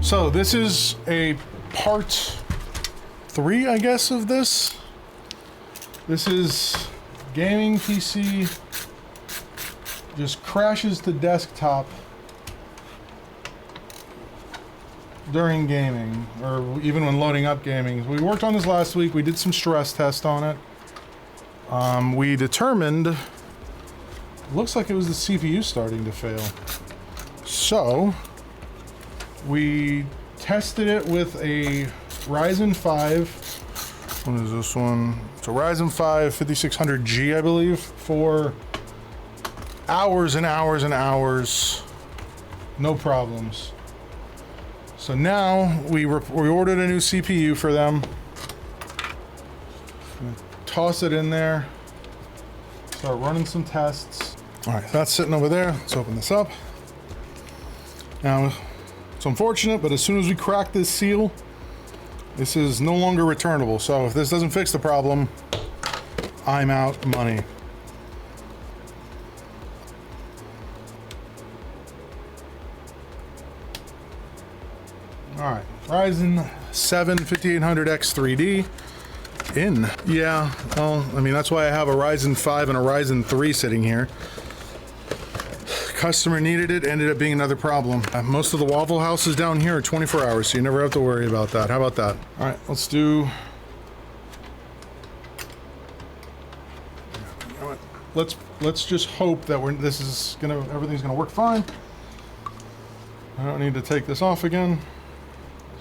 So this is a part 3, I guess, of this. This is gaming PC just crashes to desktop during gaming, or even when loading up gaming. We worked on this last week. We did some stress test on it. We determined, looks like it was the CPU starting to fail. So we tested it with a Ryzen 5. What is this one? It's a Ryzen 5 5600G, I believe, for hours and hours and hours, no problems. So now we ordered a new CPU for them. Toss it in there, start running some tests. All right, that's sitting over there. Let's open this up. Now, it's unfortunate, but as soon as we crack this seal, this is no longer returnable. So if this doesn't fix the problem, I'm out money. All right, Ryzen 7 5800X3D in. Yeah, well, I mean, that's why I have a Ryzen 5 and a Ryzen 3 sitting here. Customer needed it, ended up being another problem. Most of the Waffle Houses down here are 24 hours, so you never have to worry about that. How about that? All right, let's do... You know what? Let's just hope that everything's gonna work fine. I don't need to take this off again.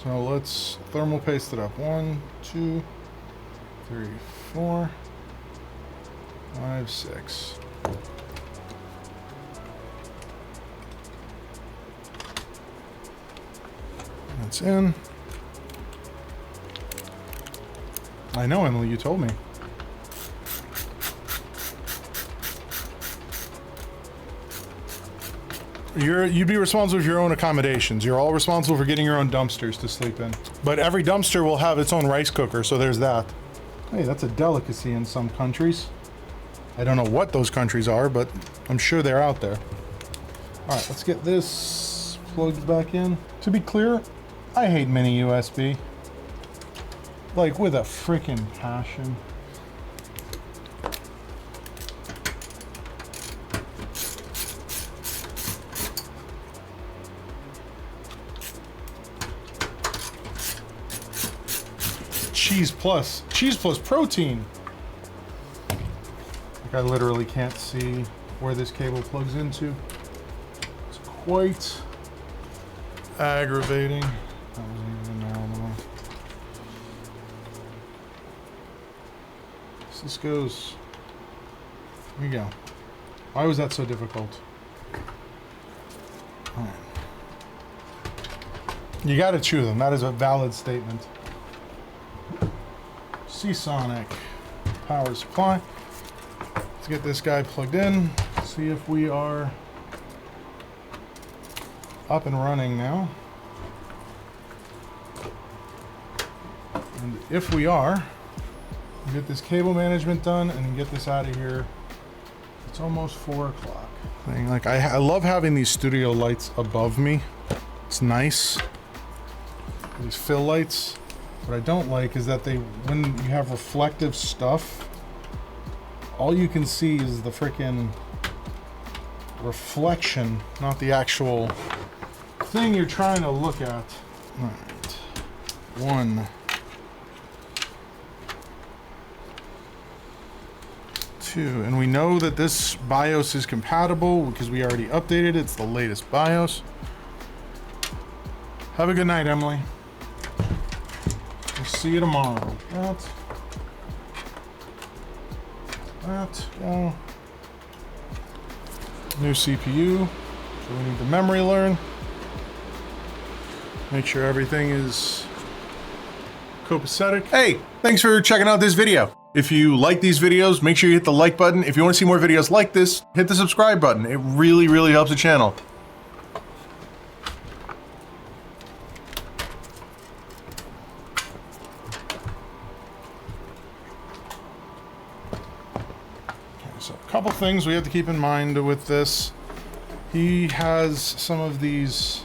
So let's thermal paste it up. 1, 2, 3, 4, 5, 6. That's in. I know, Emily, you told me. You'd be responsible for your own accommodations. You're all responsible for getting your own dumpsters to sleep in. But every dumpster will have its own rice cooker, so there's that. Hey, that's a delicacy in some countries. I don't know what those countries are, but I'm sure they're out there. All right, let's get this plugged back in. To be clear, I hate mini USB. Like, with a freaking passion. Cheese plus protein. Like, I literally can't see where this cable plugs into. It's quite aggravating. That wasn't even normal. So this goes. Here we go. Why was that so difficult? All right. You got to chew them. That is a valid statement. Seasonic power supply. Let's get this guy plugged in. See if we are up and running now. And if we are, we'll get this cable management done and get this out of here. It's almost 4 o'clock. Like, I love having these studio lights above me. It's nice. These fill lights. What I don't like is that when you have reflective stuff, all you can see is the freaking reflection, not the actual thing you're trying to look at. All right. 1, 2, and we know that this BIOS is compatible because we already updated it. It's the latest BIOS. Have a good night, Emily. We'll see you tomorrow. Go. New CPU. So we need the memory learn. Make sure everything is copacetic. Hey, thanks for checking out this video. If you like these videos, make sure you hit the like button. If you want to see more videos like this, hit the subscribe button. It really, really helps the channel. So a couple things we have to keep in mind with this. He has some of these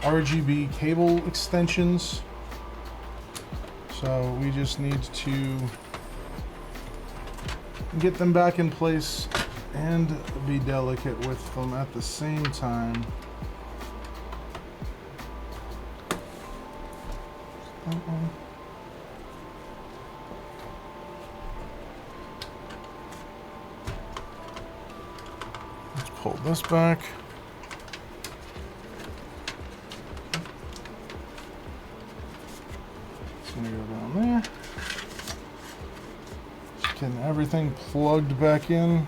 RGB cable extensions. So we just need to get them back in place and be delicate with them at the same time. Let's pull this back. It's gonna go down there. Just getting everything plugged back in.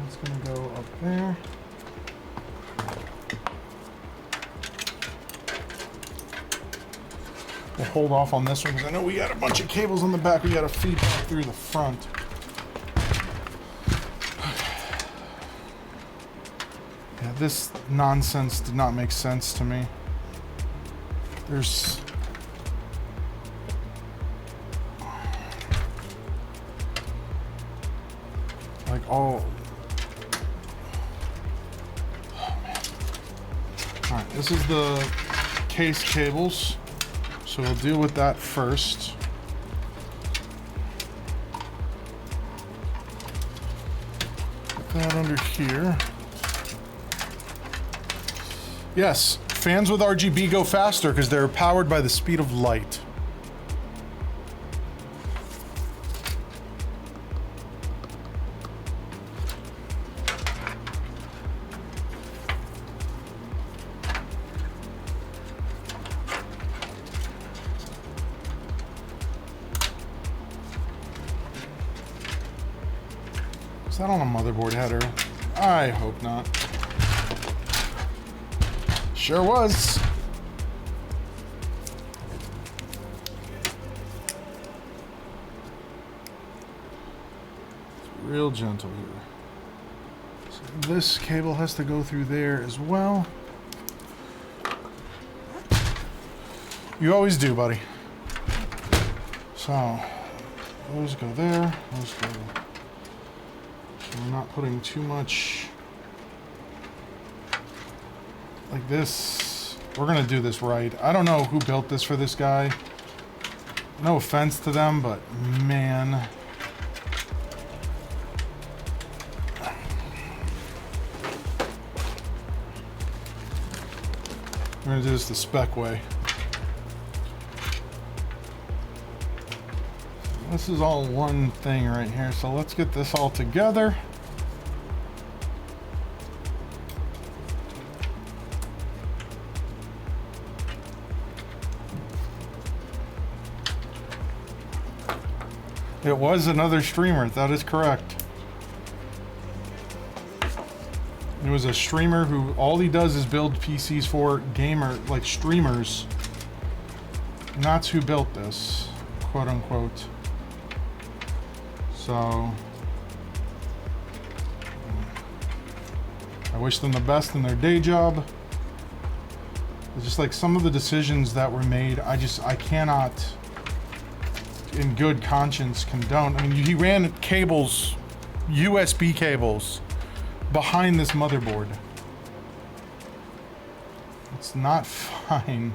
That's gonna go up there. We'll hold off on this one because I know we got a bunch of cables on the back we got to feed back through the front. Yeah, this nonsense did not make sense to me. There's like all... Oh, man. All right, this is the case cables. So we'll deal with that first. Put that under here. Yes, fans with RGB go faster because they're powered by the speed of light. Is that on a motherboard header? I hope not. Sure was. It's real gentle here. So this cable has to go through there as well. You always do, buddy. So those go there. Those go. We're not putting too much like this. We're gonna do this right. I don't know who built this for this guy. No offense to them, but man. We're gonna do this the spec way. This is all one thing right here, so let's get this all together. It was another streamer, that is correct. It was a streamer who all he does is build PCs for like streamers. And that's who built this, quote unquote. So I wish them the best in their day job. It's just like some of the decisions that were made, I cannot in good conscience condone. I mean, he ran cables, USB cables behind this motherboard. It's not fine.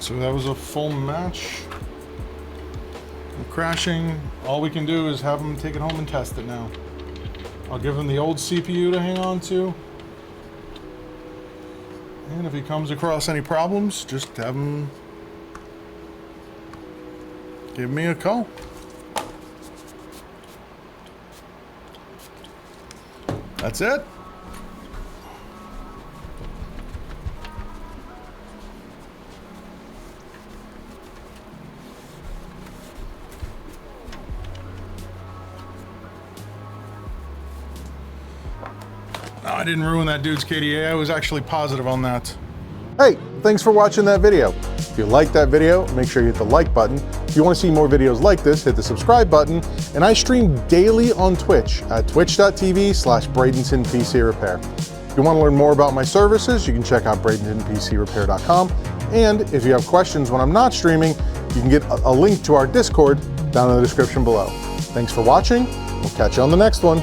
Alright, so that was a full match. Crashing. All we can do is have him take it home and test it now. I'll give him the old CPU to hang on to. And if he comes across any problems, just have him give me a call. That's it. No, I didn't ruin that dude's KDA. I was actually positive on that. Hey, thanks for watching that video. If you liked that video, make sure you hit the like button. If you want to see more videos like this, hit the subscribe button. And I stream daily on Twitch at twitch.tv/BradentonPCRepair. If you want to learn more about my services, you can check out BradentonPCRepair.com. And if you have questions when I'm not streaming, you can get a link to our Discord down in the description below. Thanks for watching. We'll catch you on the next one.